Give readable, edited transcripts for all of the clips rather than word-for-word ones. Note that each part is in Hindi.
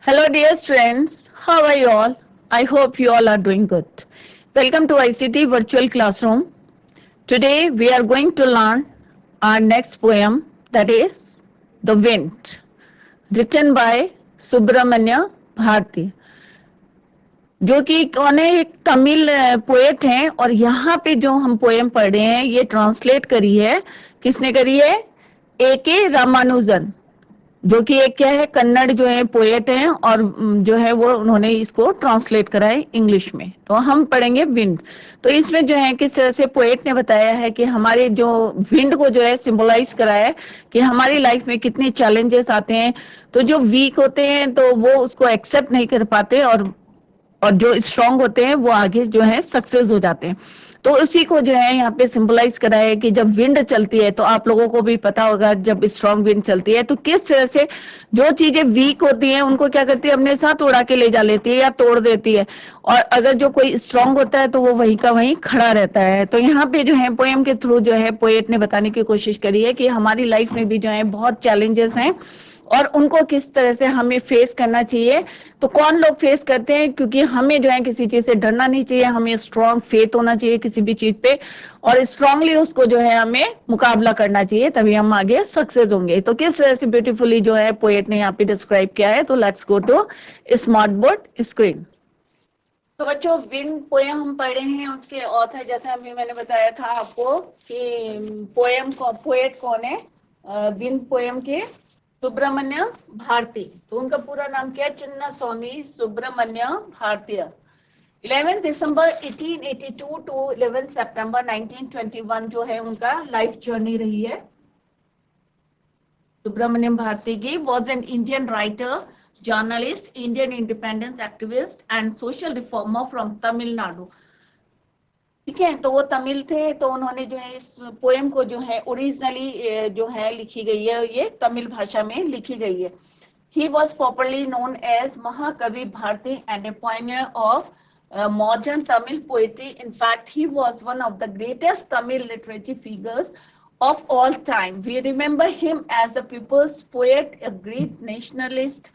Hello, dear students. How are you all? I hope you all are doing good. Welcome to ICT Virtual Classroom. Today, we are going to learn our next poem, that is The Wind, written by Subramanya Bharti, जो कि कौन है, एक तमिल पोएट हैं। और यहाँ पे जो हम पोएम पढ़ रहे हैं, ये ट्रांसलेट करी है, किसने करी है? A.K. रामानुजन, जो कि एक क्या है, कन्नड़ जो है पोएट हैं, और जो है वो उन्होंने इसको ट्रांसलेट करा है इंग्लिश में। तो हम पढ़ेंगे विंड। तो इसमें जो है किस तरह से पोएट ने बताया है कि हमारे जो विंड को जो है सिंबलाइज करा है कि हमारी लाइफ में कितने चैलेंजेस आते हैं। तो जो वीक होते हैं तो वो उसको एक्सेप्ट नहीं कर पाते, और जो स्ट्रांग होते हैं वो आगे जो है सक्सेस हो जाते हैं। तो उसी को जो है यहाँ पे सिंबलाइज करा है कि जब विंड चलती है, तो आप लोगों को भी पता होगा, जब स्ट्रांग विंड चलती है तो किस तरह से जो चीजें वीक होती हैं उनको क्या करती है, अपने साथ उड़ा के ले जा लेती है या तोड़ देती है। और अगर जो कोई स्ट्रांग होता है तो वो वहीं का वहीं खड़ा रहता है। तो यहाँ पे जो है पोएम के थ्रू जो है पोएट ने बताने की कोशिश करी है कि हमारी लाइफ में भी जो है बहुत चैलेंजेस हैं, और उनको किस तरह से हमें फेस करना चाहिए। तो कौन लोग फेस करते हैं, क्योंकि हमें जो है किसी चीज से डरना नहीं चाहिए, हमें स्ट्रांग फेथ होना चाहिए किसी भी चीज पे, और स्ट्रांगली उसको जो है हमें मुकाबला करना चाहिए, तभी हम आगे सक्सेस होंगे। तो किस तरह से ब्यूटीफुली जो है पोएट ने यहाँ पे डिस्क्राइब किया है। तो let's go to smart board screen. तो बच्चों, विन पोएम हम पढ़े हैं, उसके ऑथर जैसे अभी मैंने बताया था आपको कि पोएट कौन है। विन पोएम के सुब्रमण्य भारती। तो उनका पूरा नाम क्या है? चिन्ना स्वामी सुब्रमण्य भारतीय। 11 दिसंबर 1882 टू 11 सितंबर 1921 जो है उनका लाइफ जर्नी रही है। सुब्रमण्यम भारती की was an Indian writer, journalist, Indian independence activist and social reformer from Tamil Nadu. ठीक है, तो वो तमिल थे। तो उन्होंने जो है इस पोएम को जो है ओरिजिनली जो है लिखी गई है, ये तमिल भाषा में लिखी गई है। He was popularly known as Mahakavi Bharati and a pioneer of modern Tamil poetry. In fact, he was one of the greatest Tamil literary figures of all time. We remember him as the people's poet, a great nationalist,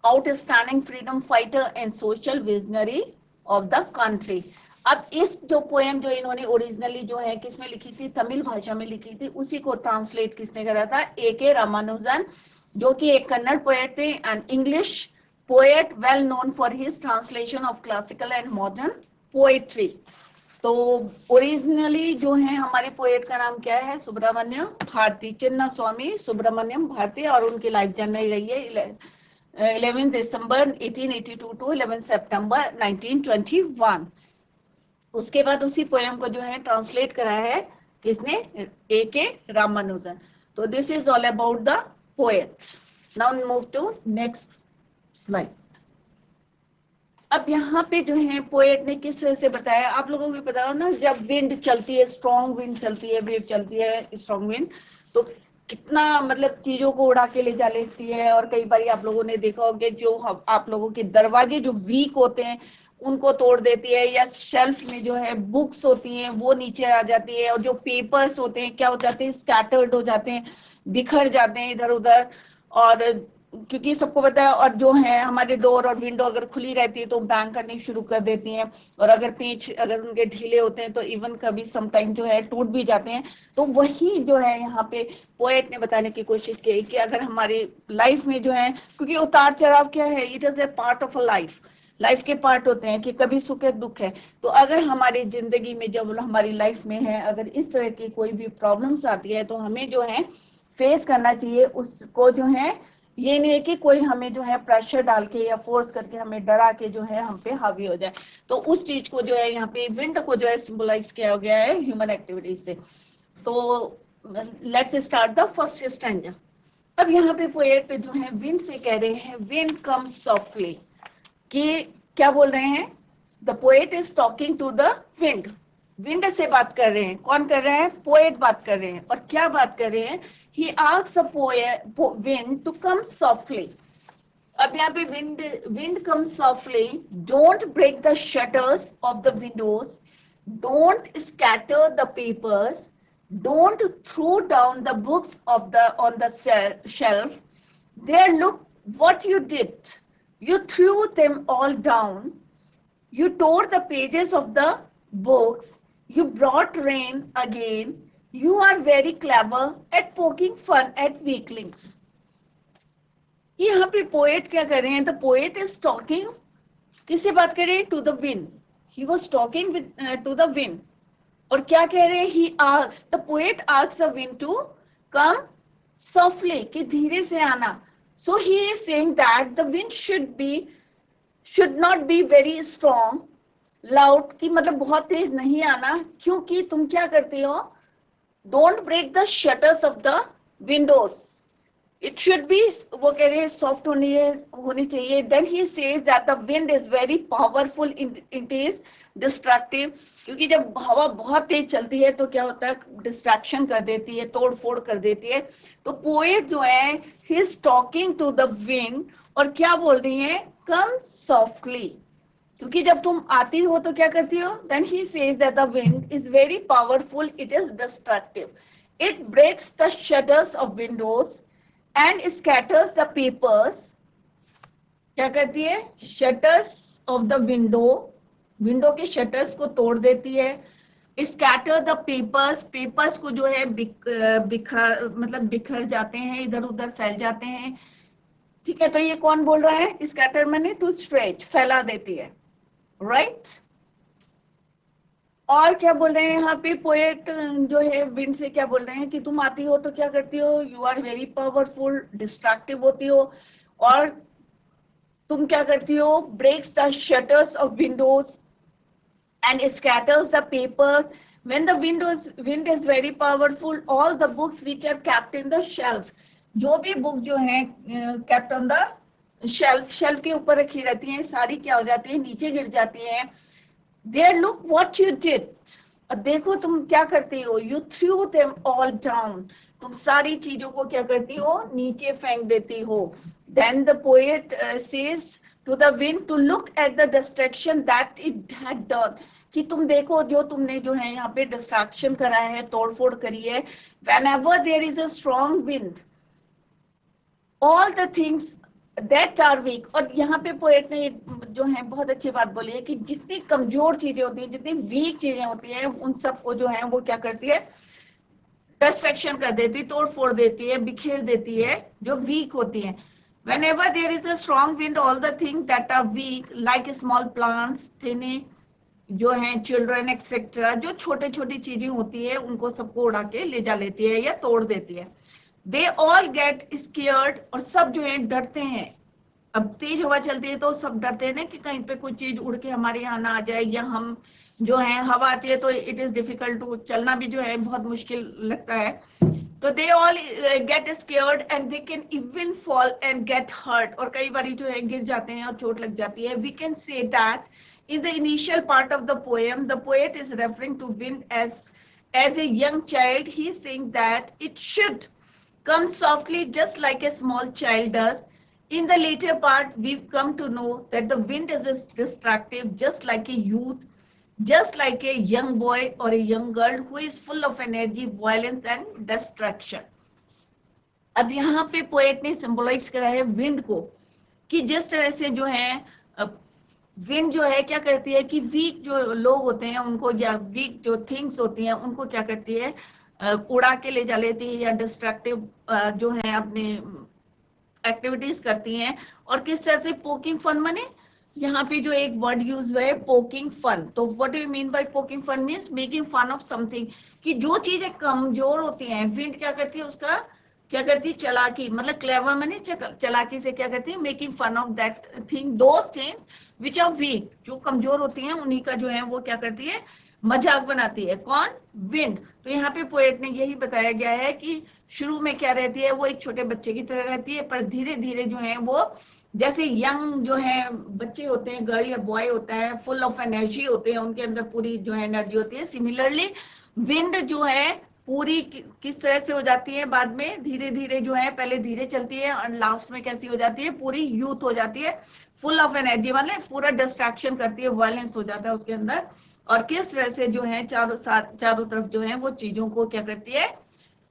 outstanding freedom fighter and social visionary of the country. अब इस जो पोएम जो इन्होंने ओरिजिनली जो है किसमें लिखी थी, तमिल भाषा में लिखी थी, उसी को ट्रांसलेट किसने करा था? A.K. रामानुजन, जो कि एक कन्नड़ पोएट थे and English poet, well known for his translation of classical and modern poetry. तो ओरिजिनली जो है हमारे पोएट का नाम क्या है? सुब्रमण्य भारती, चिन्ना स्वामी सुब्रमण्यम भारती। और उनकी लाइफ जर्नी रही है 11 दिसंबर 1882 टू 11 सितंबर 1921। उसके बाद उसी पोएम को जो है ट्रांसलेट करा है किसने? A.K. रामानुजन। तो this is all about the poets. Now move to next slide. अब यहाँ पे जो है पोएट ने किस तरह से बताया, आप लोगों को पता हो ना, जब विंड चलती है, स्ट्रॉन्ग विंड चलती है, वेव चलती है, स्ट्रॉन्ग विंड, तो कितना मतलब चीजों को उड़ा के ले जा लेती है। और कई बार आप लोगों ने देखा होगा जो आप लोगों के दरवाजे जो वीक होते हैं उनको तोड़ देती है, या शेल्फ में जो है बुक्स होती हैं वो नीचे आ जाती है, और जो पेपर्स होते हैं क्या हो जाते हैं? स्कैटर्ड हो जाते हैं, बिखर जाते हैं इधर उधर। और क्योंकि सबको पता है, और जो है हमारे डोर और विंडो अगर खुली रहती है तो बैंग करनी शुरू कर देती हैं, और अगर पेच अगर उनके ढीले होते हैं तो इवन कभी समटाइम जो है टूट भी जाते हैं। तो वही जो है यहाँ पे पोएट ने बताने की कोशिश की कि अगर हमारी लाइफ में जो है, क्योंकि उतार चढ़ाव क्या है, it is a part of a life के पार्ट होते हैं कि कभी सुख है दुख है। तो अगर हमारी जिंदगी में जब हमारी लाइफ में है अगर इस तरह की कोई भी प्रॉब्लम्स आती है तो हमें जो है फेस करना चाहिए उसको। जो है ये नहीं है कि कोई हमें जो है प्रेशर डाल के या फोर्स करके हमें डरा के जो है हम पे हावी हो जाए। तो उस चीज को जो है यहाँ पे विंड को जो है सिंबलाइज किया गया है ह्यूमन एक्टिविटी से। तो let's start the first stanza. अब यहाँ पे पोएट जो है विंड से कह रहे हैं, विंड कम्स सॉफ्टली, कि क्या बोल रहे हैं? The poet is talking to the wind. Wind से बात कर रहे हैं। कौन कर रहे हैं? पोएट बात कर रहे हैं। और क्या बात कर रहे हैं? He asks a wind to come softly. अब यहाँ पे wind come softly, don't break the shutters of the windows, don't scatter the papers, don't throw down the books of the on the shelf, there look what you did. You threw them all down. You tore the pages of the books. You brought rain again. You are very clever at poking fun at weaklings. यहाँ पे पोएट क्या कर रहे हैं? द पोएट इज टॉकिंग, किससे बात कर रहे हैं? To the wind. He was talking to the wind. और क्या कह रहे हैं? He asks, the poet asks the wind to come softly, कि धीरे से आना. So he is saying that the wind should not be very strong, loud, की मतलब बहुत तेज नहीं आना, क्योंकि तुम क्या करते हो? Don't break the shutters of the windows. It should be, वो कह रहे हैं सॉफ्ट होनी चाहिए. Then he says that the wind is very powerful, it is destructive, क्योंकि जब हवा बहुत तेज चलती है तो क्या होता है? डिस्ट्रैक्शन कर देती है, तोड़ फोड़ कर देती है. तो पोएट जो है, he is talking to the wind, और क्या बोल रही है? कम सॉफ्टली, क्योंकि जब तुम आती हो तो क्या करती हो? Then he says that the wind is very powerful, it is destructive. It breaks the shutters of windows and scatters the papers. क्या करती है? शटर्स ऑफ द विंडो के शटर्स को तोड़ देती है. स्कैटर द पेपर्स, पेपर्स को जो है बिखर जाते हैं, इधर उधर फैल जाते हैं. ठीक है, तो ये कौन बोल रहा है? स्कैटर मैंने टू स्ट्रेच, फैला देती है, राइट. और क्या बोल रहे हैं यहाँ पे पोएट जो है विंड से? क्या बोल रहे हैं कि तुम आती हो तो क्या करती हो? You are very powerful, destructive होती हो. और तुम क्या करती हो? Breaks the shutters of windows and scatters the papers. When the wind is very powerful, all the books which are kept in the shelf, जो भी बुक जो है kept on the shelf के ऊपर रखी रहती हैं, सारी क्या हो जाती है? नीचे गिर जाती हैं. There, look what you did. और देखो तुम क्या करती हो? You threw them all down. तुम सारी चीजों को क्या करती हो? नीचे फेंक देती हो. Then the poet says to the wind to look at the destruction that it had done. कि तुम देखो जो तुमने जो है यहाँ पे डिस्ट्रैक्शन करा है, तोड़फोड़ करी है. Whenever there is a strong wind, all the things that are weak. और यहाँ पे पोएट ने जो है बहुत अच्छी बात बोली है कि जितनी कमजोर चीजें होती हैं, जितनी वीक चीजें होती हैं, उन सबको जो है वो क्या करती है? डिस्ट्रैक्शन कर देती, तोड़ फोड़ देती है, बिखेर देती है, जो वीक होती है. Whenever there is a strong wind, all the things that are weak, like small plants, tiny जो हैं, children, etc., जो छोटे छोटी चीजें होती है, उनको सबको उड़ा के ले जा लेती है या तोड़ देती है. They all get scared, और सब जो है डरते हैं. अब तेज हवा चलती है तो सब डरते हैं ना कि कहीं पे कोई चीज उड़ के हमारे यहाँ ना आ जाए, या हम जो है हवा आती है तो इट इज डिफिकल्ट टू, चलना भी जो है बहुत मुश्किल लगता है. तो they all get scared and they can even fall and get hurt, और कई बार जो है गिर जाते हैं और चोट लग जाती है. We can say that in the initial part of the poem, the poet is referring to wind as a young child. He is saying that it should come softly just like a small child does. In the later part, we come to know that the wind is destructive just like a youth, just like a young boy or a young girl who is full of energy, violence and destruction. अब यहाँ पे पोएट ने सिंबलाइज करा है विंड को, कि जिस तरह से जो है विंड जो है क्या करती है कि वीक जो लोग होते हैं उनको, या वीक जो थिंग्स होती हैं उनको क्या करती है? उड़ा के ले जा लेती है, या डिस्ट्रक्टिव जो है अपने एक्टिविटीज करती हैं. और किस तरह से? पोकिंग फन, माने यहाँ पे जो एक वर्ड यूज हुआ है पोकिंग फन. तो what do you mean by poking fun? Means making fun of something, कि जो चीजें कमजोर होती हैं, विंड क्या करती है? उसका क्या करती है? चालाकी, मतलब क्लेवर माने चालाकी से क्या करती है? Making fun of that thing, those things which are weak, जो कमजोर होती हैं उन्हीं का जो है वो क्या करती है? मजाक बनाती है. कौन? विंड. तो यहाँ पे पोएट ने यही बताया गया है कि शुरू में क्या रहती है? वो एक छोटे बच्चे की तरह रहती है, पर धीरे धीरे जो है वो जैसे यंग जो है बच्चे होते हैं, गर्ल या बॉय होता है, फुल ऑफ एनर्जी होते हैं, उनके अंदर पूरी जो है एनर्जी होती है. सिमिलरली विंड जो है पूरी किस तरह से हो जाती है? बाद में धीरे धीरे जो है, पहले धीरे चलती है और लास्ट में कैसी हो जाती है? पूरी यूथ हो जाती है, फुल ऑफ एनर्जी वाले, पूरा डिस्ट्रैक्शन करती है, वायलेंस हो जाता है उसके अंदर. और किस तरह से जो है चारों तरफ जो है वो चीजों को क्या करती है?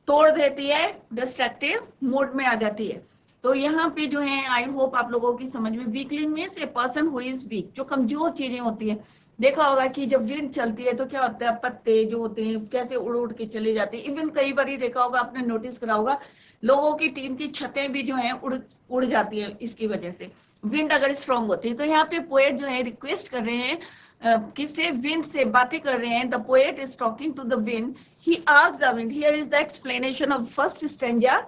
तोड़ देती है, डिस्ट्रक्टिव मोड में आ जाती है. तो यहाँ पे जो है आई होप आप लोगों की समझ में, weakling means a person who is weak, जो कमजोर चीजें होती है। देखा होगा कि जब विंड चलती है तो क्या होता है, पत्ते जो होते हैं कैसे उड़ उड़ के चले जाते हैं। इवन कई बार देखा होगा, आपने नोटिस करा होगा, लोगों की टीम की छतें भी जो है उड़ जाती है इसकी वजह से, विंड अगर स्ट्रांग होती है। तो यहाँ पे पोएट जो है रिक्वेस्ट कर रहे हैं, किससे, विंड से बातें कर रहे हैं। The poet is talking to the wind, he asks the wind, here is the explanation of first stanza.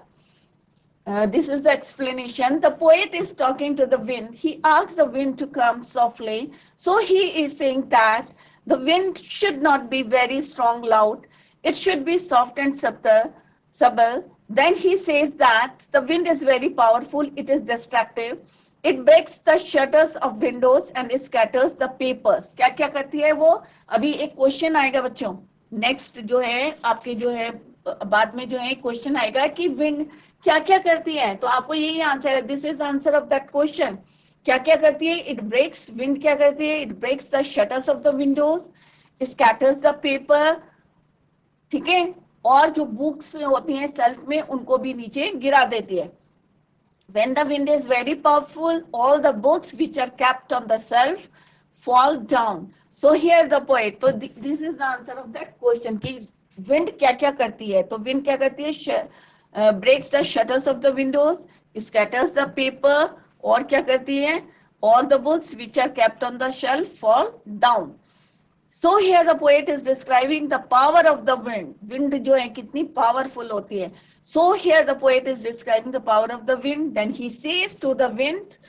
This is the explanation. The poet is talking to the wind. He asks the wind to come softly. So he is saying that the wind should not be very strong, loud. It should be soft and subtle. Then he says that the wind is very powerful. It is destructive. It breaks the shutters of windows and scatters the papers. क्या क्या करती है वो? अभी एक क्वेश्चन आएगा बच्चों, नेक्स्ट जो है आपके जो है बाद में जो है क्वेश्चन आएगा कि विंड क्या क्या करती है, तो आपको यही आंसर है, this is answer of that question. क्या क्या करती है? इट ब्रेक्स, विंड क्या करती है? It breaks the shutters of the windows, scatters the paper, ठीक है, और जो बुक्स होती हैं सेल्फ में उनको भी नीचे गिरा देती है। When the wind is very powerful, all the books which are kept on the shelf fall down. So here the poet, तो this is the answer of that question कि wind क्या क्या करती है। तो wind क्या करती है? Breaks the shutters of the windows, scatters the paper, और क्या करती है? All the books which are kept on the shelf fall down. So here the poet is describing the power of the wind. Wind जो है कितनी powerful होती है। So here the poet is describing the power of the wind. Then he says to the wind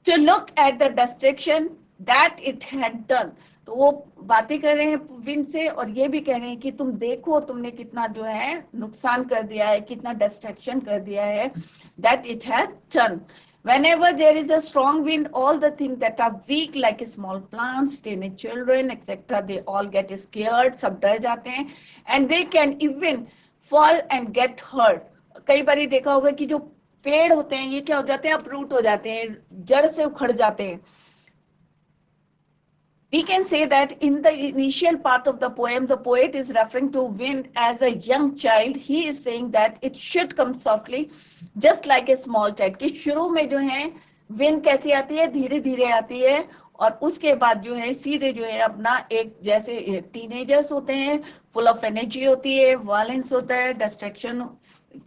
to look at the destruction that it had done. तो वो बातें कर रहे हैं विंड से और ये भी कह रहे हैं कि तुम देखो तुमने कितना जो है नुकसान कर दिया है, कितना डिस्ट्रक्शन कर दिया है, that it had done. Whenever there is a strong wind, all the things that are weak like small plants, tiny children, etc., they all get scared, सब डर जाते हैं, and they can even fall and get hurt. कई बार देखा होगा कि जो पेड़ होते हैं ये क्या हो जाते हैं, अपरूट हो जाते हैं, जड़ से उखड़ जाते हैं। We can say that in the initial part of the poem, the poet is referring to wind as a young child. He is saying that it should come softly, just like a small child. कि शुरू में जो है wind कैसी आती है, धीरे धीरे आती है, और उसके बाद जो है सीधे जो है अपना एक जैसे टीनेजर्स होते हैं, फुल ऑफ एनर्जी होती है, वायलेंस होता है, डिस्ट्रैक्शन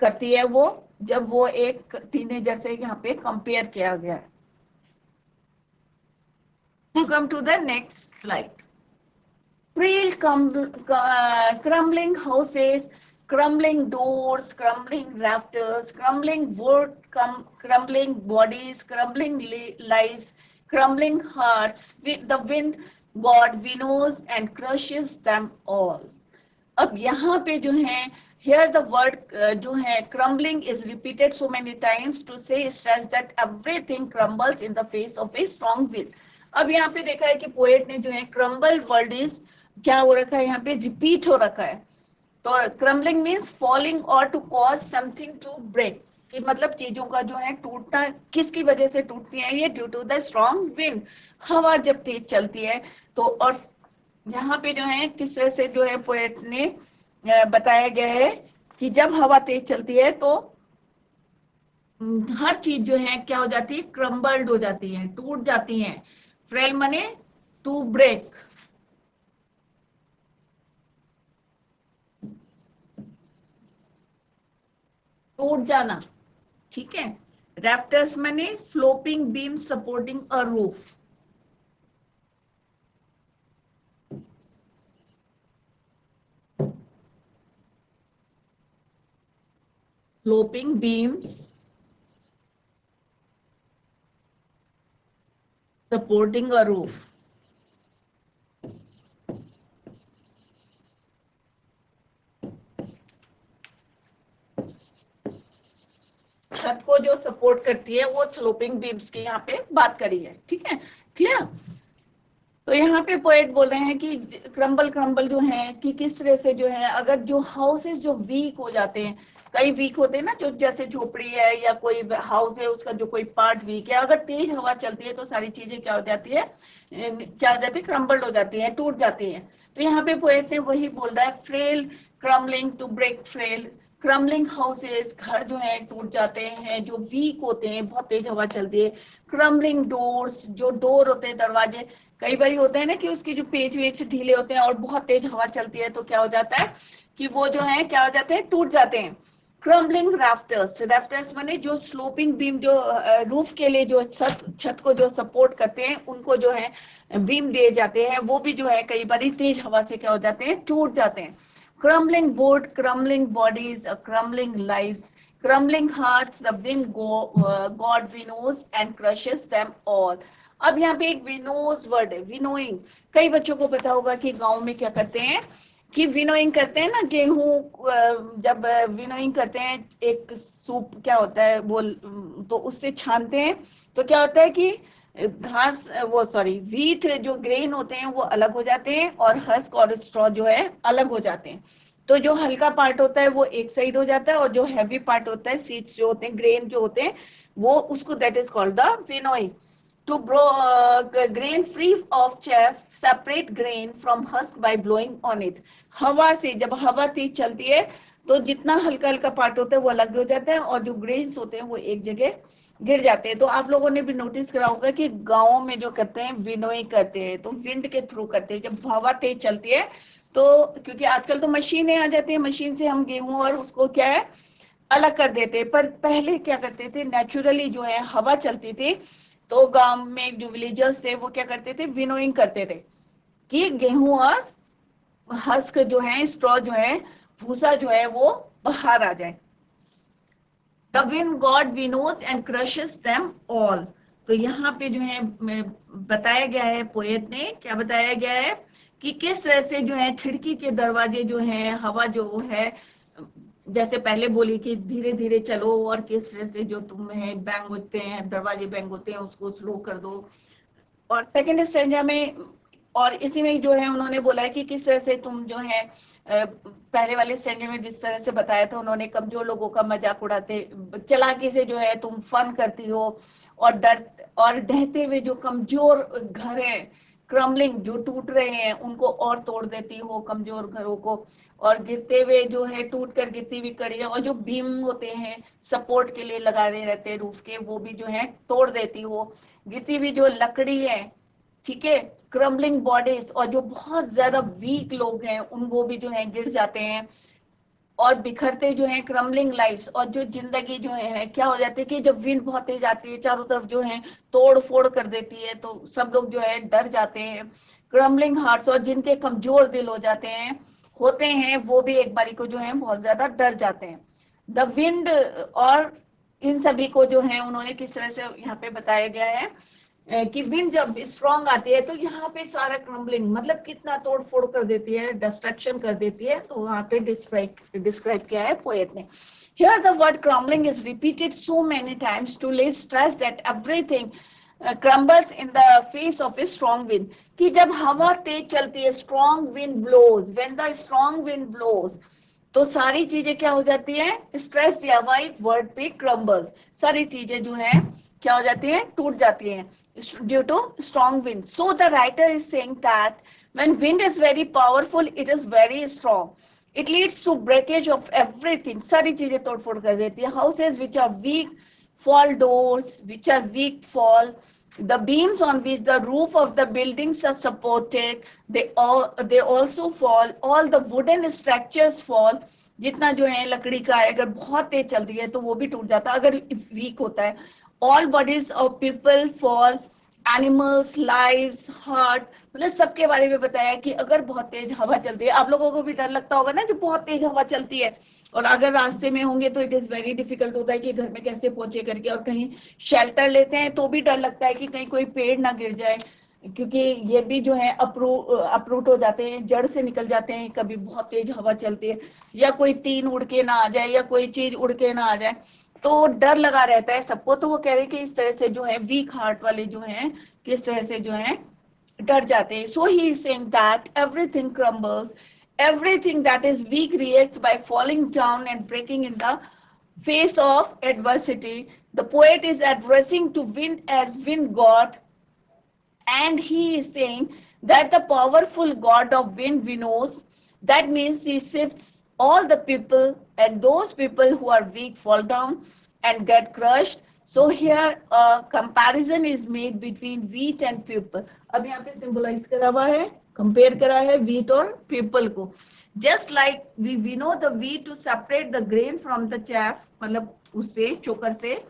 करती है वो, जब वो एक टीनेजर से यहाँ पे कंपेयर किया गया है। Now come to the next slide. Frail crumbling houses, crumbling doors, crumbling rafters, crumbling wood, crumbling bodies, crumbling lives, crumbling hearts. The wind God winnows and crushes them all. अब यहाँ पे जो है here the word जो है crumbling is repeated so many times to say stress that everything crumbles in the face of a strong wind. अब यहाँ पे देखा है कि पोएट ने जो है क्रम्बल वर्ड इज क्या हो रखा है, यहाँ पे रिपीट हो रखा है। तो क्रम्बलिंग मीन्स फॉलिंग और to cause something to break, कि मतलब चीजों का जो है टूटना किसकी वजह से टूटती है, ये due to the strong wind, हवा जब तेज चलती है। तो और यहाँ पे जो है किस तरह से जो है पोएट ने बताया गया है कि जब हवा तेज चलती है तो हर चीज जो है क्या हो जाती है, क्रम्बल्ड हो जाती है, टूट जाती है। फ्रेल मने टू ब्रेक, टूट जाना, ठीक है। राफ्टर्स मने sloping beam supporting a roof, sloping beams supporting a roof. छत को जो सपोर्ट करती है वो स्लोपिंग बीम्स की यहाँ पे बात करी है, ठीक है, क्लियर। तो यहाँ पे पोएट बोल रहे हैं कि क्रम्बल जो है कि किस तरह से जो है अगर जो हाउसेस जो वीक हो जाते हैं, कई वीक होते हैं ना, जो जैसे झोपड़ी है या कोई हाउस है उसका जो कोई पार्ट वीक है, अगर तेज हवा चलती है तो सारी चीजें क्या हो जाती है, क्रम्बल्ड हो जाती है, टूट जाती है। तो यहाँ पे पोएट ने वही बोल रहा है, frail crumbling to break frail, crumbling houses, घर जो है टूट जाते हैं, जो वीक होते हैं, बहुत तेज हवा चलती है। क्रम्बलिंग डोर्स, जो डोर होते हैं, दरवाजे कई बार होते हैं ना कि उसकी जो पेच वेच ढीले होते हैं और बहुत तेज हवा चलती है तो क्या हो जाता है कि वो जो है क्या हो जाते हैं, टूट जाते हैं। क्रम्बलिंग राफ्टर्स, राफ्टर्स माने जो स्लोपिंग बीम, जो रूफ के लिए जो छत को जो सपोर्ट करते हैं, उनको जो है बीम दिए जाते हैं, वो भी जो है कई बार तेज हवा से क्या हो जाते हैं, टूट जाते हैं। Crumbling wood, crumbling bodies, crumbling lives, crumbling hearts, the wind God winnows and crushes them all. अब यहाँ पे एक विनोज वर्ड है, विनोइंग। कई बच्चों को पता होगा कि गांव में क्या करते हैं कि विनोइंग करते हैं ना, गेहूं जब विनोइंग करते हैं, एक सूप क्या होता है वो, तो उससे छानते हैं, तो क्या होता है कि घास, वो सॉरी वीट जो ग्रेन होते हैं वो अलग हो जाते हैं और हस्क और स्ट्रॉ जो है अलग हो जाते हैं। तो जो हल्का पार्ट होता है वो एक साइड हो जाता है और जो हैवी पार्ट होता है, सीड्स जो होते हैं, ग्रेन जो होते हैं, वो उसको that is called the winnowing. To grain free of chaff, separate grain from husk by blowing on it. हवा से, जब हवा तेज चलती है तो जितना हल्का हल्का पार्ट होता है वो अलग हो जाता है और जो ग्रेन्स होते हैं वो एक जगह गिर जाते हैं। तो आप लोगों ने भी नोटिस करा होगा कि गाँव में जो करते हैं विनोइंग करते हैं तो विंड के थ्रू करते हैं। जब हवा तेज चलती है तो, क्योंकि आजकल तो मशीनें आ जाती है, मशीन से हम गेहूं और उसको क्या है अलग कर देते हैं, पर पहले क्या करते थे, नेचुरली जो है हवा चलती थी तो गांव में जो विलेजर्स थे वो क्या करते थे, विनोइंग करते थे कि गेहूं और हस्क जो है, स्ट्रॉ जो है, भूसा जो है वो बाहर आ जाए। The wind god winnows and crushes them all. तो यहाँ पे जो है बताया गया है, पोएट ने क्या बताया गया है कि किस तरह से जो है खिड़की के दरवाजे जो है, हवा जो है, जैसे पहले बोली कि धीरे धीरे चलो और किस तरह से जो तुम है बैंग होते हैं, दरवाजे बैंग होते हैं, उसको स्लो कर दो। और सेकंड स्टेंजा में, और इसी में जो है उन्होंने बोला है कि किस तरह से तुम जो है पहले वाले स्टेंजे में जिस तरह से बताया था उन्होंने, कमजोर लोगों का मजाक उड़ाते, चालाकी से जो है तुम फन करती हो, और डर और ढहते हुए जो कमजोर घर है, क्रम्बलिंग जो टूट रहे हैं, उनको और तोड़ देती हो कमजोर घरों को, और गिरते हुए जो है टूट कर गिरती हुई कड़ियां, और जो बीम होते हैं सपोर्ट के लिए लगाए रहते हैं रूफ के, वो भी जो है तोड़ देती हो। गिरती हुई जो लकड़ी है, ठीक है, क्रम्बलिंग बॉडीज, और जो बहुत ज्यादा वीक लोग हैं उन वो भी जो है गिर जाते हैं, और बिखरते जो है क्रम्बलिंग लाइफ्स, और जो जिंदगी जो है क्या हो जाती है कि जब विंड बहुत तेज आती है चारों तरफ जो है तोड़ फोड़ कर देती है तो सब लोग जो है डर जाते हैं। क्रम्बलिंग हार्ट्स, और जिनके कमजोर दिल हो जाते हैं होते हैं वो भी एक बारी को जो है बहुत ज्यादा डर जाते हैं। द विंड, और इन सभी को जो है उन्होंने किस तरह से यहाँ पे बताया गया है कि विंड जब स्ट्रॉन्ग आती है तो यहाँ पे सारा क्रम्बलिंग मतलब कितना तोड़ फोड़ कर देती है, डिस्ट्रक्शन कर देती है। तो वहाँ पे डिस्क्राइब किया है पोएट ने। Here the word crumbling is repeated so many times to lay stress that everything crumbles in the face of a strong wind. कि जब हवा तेज चलती है, strong wind blows, when the strong wind blows, तो सारी चीजें क्या हो जाती है, स्ट्रेस दिया हुआ एक वर्ड पे क्रम्बल्स, सारी चीजें जो है क्या हो जाती है, टूट जाती हैं due to strong wind. So the writer is saying that when wind is very powerful, it is very strong. It leads to breakage of everything. सारी चीजें तोड़ फोड़ कर देती है. Houses which are weak fall, doors which are weak fall, the beams on which the roof of the buildings are supported, they also fall. All the wooden structures fall. जितना जो है लकड़ी का है, अगर बहुत तेज चलती है तो वो भी टूट जाता है अगर वीक होता है. All bodies of people fall, animals, lives, heart, मतलब सबके बारे में बताया कि अगर बहुत तेज हवा चलती है, आप लोगों को भी डर लगता होगा ना जब बहुत तेज हवा चलती है, और अगर रास्ते में होंगे तो इट इज वेरी डिफिकल्ट होता है कि घर में कैसे पहुंचे करके, और कहीं शेल्टर लेते हैं तो भी डर लगता है कि कहीं कोई पेड़ ना गिर जाए, क्योंकि ये भी जो है अप्रूट हो जाते हैं, जड़ से निकल जाते हैं कभी बहुत तेज हवा चलती है, या कोई टीन उड़ के ना आ जाए या कोई चीज उड़ के ना आ जाए, तो डर लगा रहता है सबको. तो वो कह रहे हैं कि इस तरह से जो है वीक हार्ट वाले जो हैं किस तरह से जो है डर जाते हैं. So he is saying that everything crumbles, everything that is weak reacts by falling down and breaking in the face of adversity. The poet is addressing to wind as wind god, and he is saying that the powerful god of wind winnows. That means he shifts all the people, and those people who are weak fall down and get crushed. So here a comparison is made between wheat and people. अब यहाँ पे symbolize करा हुआ है, compare करा है wheat और people को. Just like we know the wheat to separate the grain from the chaff, मतलब उससे चोकर से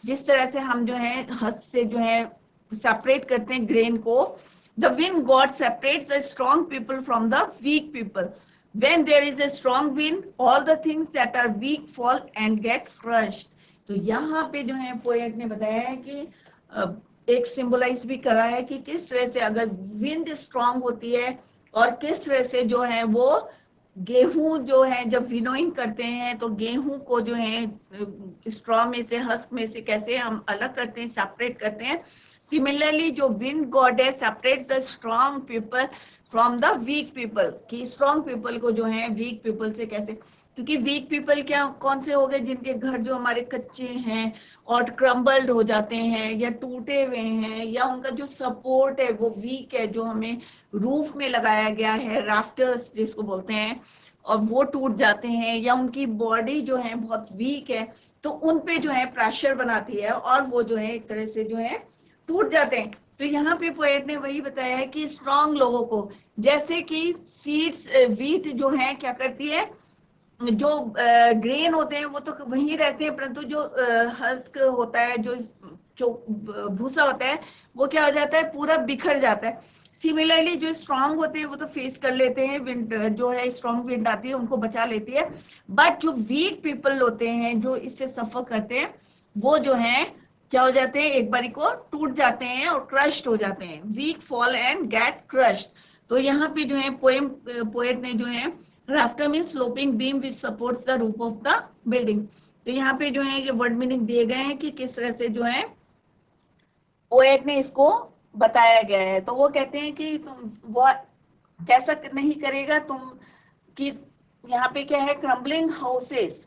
जिस तरह से हम जो है हस से जो है separate करते हैं grain को, the wind god separates the strong people from the weak people. When there is a strong wind, all the things that are weak fall and get crushed. तो यहाँ पे जो है पोएट ने बताया है कि एक सिंबलाइज भी करा है कि किस तरह से अगर विंड स्ट्रांग होती है और किस तरह से जो है वो गेहूं जो है जब विनोइंग करते हैं तो गेहूं को जो है स्ट्रॉ में से हस्क में से कैसे हम अलग करते हैं, सेपरेट करते हैं. सिमिलरली जो विंड गॉड है separates the strong people from the weak people, कि स्ट्रॉन्ग पीपल को जो है वीक पीपल से कैसे, क्योंकि वीक पीपल क्या कौन से हो गए, जिनके घर जो हमारे कच्चे हैं और क्रम्बल्ड हो जाते हैं या टूटे हुए हैं या उनका जो सपोर्ट है वो वीक है, जो हमें रूफ में लगाया गया है राफ्टर्स जिसको बोलते हैं, और वो टूट जाते हैं, या उनकी बॉडी जो है बहुत वीक है तो उन पे जो है प्रेशर बनाती है और वो जो है एक तरह से जो है टूट जाते हैं. तो यहाँ पे पोएट ने वही बताया है कि स्ट्रॉन्ग लोगों को, जैसे कि सीड्स वीट जो है क्या करती है, जो ग्रेन होते हैं वो तो वहीं रहते हैं, परंतु जो हस्क होता है जो भूसा होता है वो क्या हो जाता है, पूरा बिखर जाता है. सिमिलरली जो स्ट्रांग होते हैं वो तो फेस कर लेते हैं, विंड जो है स्ट्रांग विंड आती है उनको बचा लेती है, बट जो वीक पीपल होते हैं जो इससे सफर करते हैं वो जो है क्या हो जाते हैं, एक बारी को टूट जाते हैं और क्रश्ड हो जाते हैं. Weak fall and get crushed. तो यहाँ पे जो है पोएट ने जो है rafter mean sloping beam which supports the roof of the building. तो यहाँ पे जो है ये वर्ड मीनिंग दिए गए हैं कि किस तरह से जो है पोएट ने इसको बताया गया है. तो वो कहते हैं कि तुम वो कैसा नहीं करेगा तुम, कि यहाँ पे क्या है, क्रम्बलिंग हाउसेस,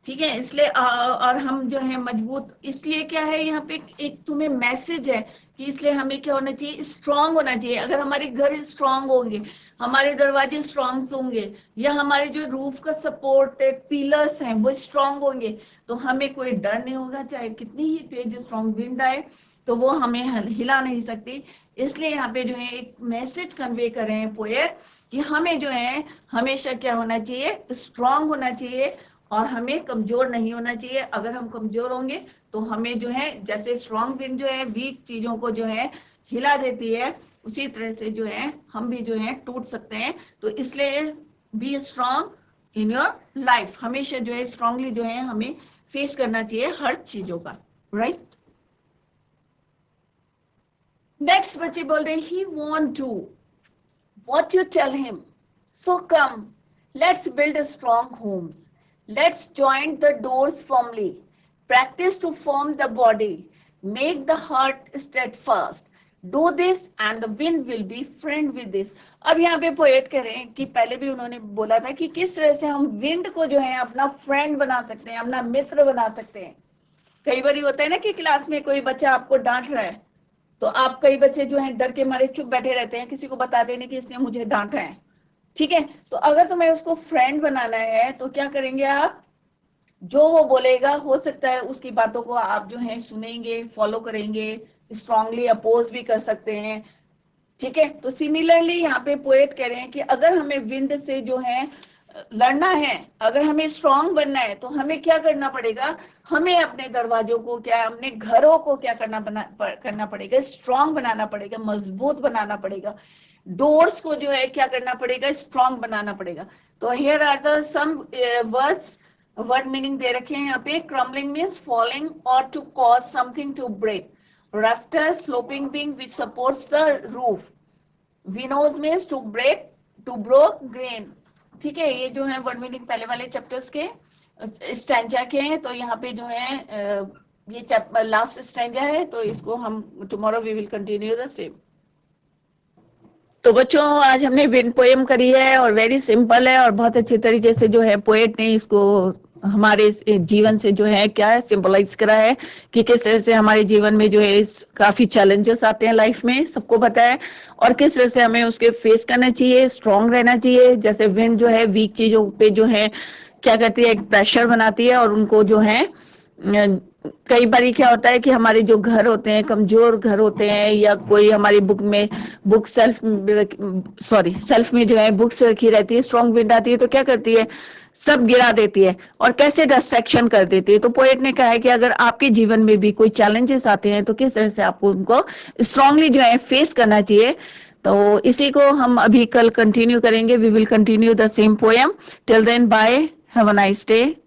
ठीक है, इसलिए और हम जो है मजबूत, इसलिए क्या है यहाँ पे एक तुम्हें मैसेज है कि इसलिए हमें क्या होना चाहिए, स्ट्रांग होना चाहिए. अगर हमारे घर स्ट्रांग होंगे, हमारे दरवाजे स्ट्रांग होंगे, या हमारे जो रूफ का सपोर्ट पिलर्स हैं वो स्ट्रांग होंगे, तो हमें कोई डर नहीं होगा, चाहे कितनी ही तेज स्ट्रांग विंड आए तो वो हमें हिला नहीं सकती. इसलिए यहाँ पे जो है एक मैसेज कन्वे कर रहे हैं पोएट कि हमें जो है हमेशा क्या होना चाहिए, स्ट्रांग होना चाहिए और हमें कमजोर नहीं होना चाहिए. अगर हम कमजोर होंगे तो हमें जो है, जैसे स्ट्रांग विंड जो है वीक चीजों को जो है हिला देती है, उसी तरह से जो है हम भी जो है टूट सकते हैं. तो इसलिए B strong in your life, हमेशा जो है स्ट्रांगली जो है हमें फेस करना चाहिए हर चीजों का, राइट. नेक्स्ट बच्चे बोल रहे हैं, he want to what you tell him. So come, let's build a strong homes. Let's join the doors firmly. Practice to form the body. Make the heart steadfast. Do this and the wind will be friend with this. अब यहाँ पे पोएट कह रहे हैं कि पहले भी उन्होंने बोला था कि किस तरह से हम विंड को जो है अपना फ्रेंड बना सकते हैं, अपना मित्र बना सकते हैं. कई बार होता है ना कि क्लास में कोई बच्चा आपको डांट रहा है तो आप, कई बच्चे जो हैं डर के मारे चुप बैठे रहते हैं, किसी को बताते नहीं कि इसने मुझे डांटा है, ठीक है. तो अगर तुम्हें उसको फ्रेंड बनाना है तो क्या करेंगे आप, जो वो बोलेगा हो सकता है उसकी बातों को आप जो है सुनेंगे, फॉलो करेंगे, स्ट्रांगली अपोज भी कर सकते हैं, ठीक है. तो सिमिलरली यहाँ पे पोएट कह रहे हैं कि अगर हमें विंड से जो है लड़ना है, अगर हमें स्ट्रांग बनना है तो हमें क्या करना पड़ेगा, हमें अपने दरवाजों को क्या, अपने घरों को क्या करना पड़ेगा, स्ट्रांग बनाना पड़ेगा, मजबूत बनाना पड़ेगा. डोर्स को जो है क्या करना पड़ेगा, स्ट्रांग बनाना पड़ेगा. तो here are the some words, word meaning दे रखे हैं यहाँ पे. क्रम्बलिंग मीन्स फॉलिंग और to cause something to break. Rafter sloping beam which supports the roof. Winnows means to break, to broke grain, ठीक है. ये जो है वर्ड मीनिंग पहले वाले चैप्टर्स के स्टैंजा के हैं. तो यहाँ पे जो है ये लास्ट स्टैंजा है, तो इसको हम tomorrow we will continue the same. तो बच्चों आज हमने विंड पोएम करी है और वेरी सिंपल है और बहुत अच्छे तरीके से जो है पोएट ने इसको हमारे जीवन से जो है क्या सिंबलाइज करा है कि किस तरह से हमारे जीवन में जो है काफी चैलेंजेस आते हैं लाइफ में, सबको पता है, और किस तरह से हमें उसके फेस करना चाहिए, स्ट्रांग रहना चाहिए। जैसे विंड जो है वीक चीजों पे जो है क्या करती है, एक प्रेशर बनाती है और उनको जो है कई बार क्या होता है कि हमारे जो घर होते हैं, कमजोर घर होते हैं, या कोई हमारी बुक सेल्फ में जो है बुक्स रखी रहती है, स्ट्रॉन्ग विंड आती है तो क्या करती है, सब गिरा देती है और कैसे डिस्ट्रैक्शन कर देती है। तो पोएट ने कहा है कि अगर आपके जीवन में भी कोई चैलेंजेस आते हैं तो किस तरह से आपको उनको स्ट्रांगली जो है फेस करना चाहिए। तो इसी को हम अभी कल कंटिन्यू करेंगे। We will continue the same poem. Till then bye, have a nice day.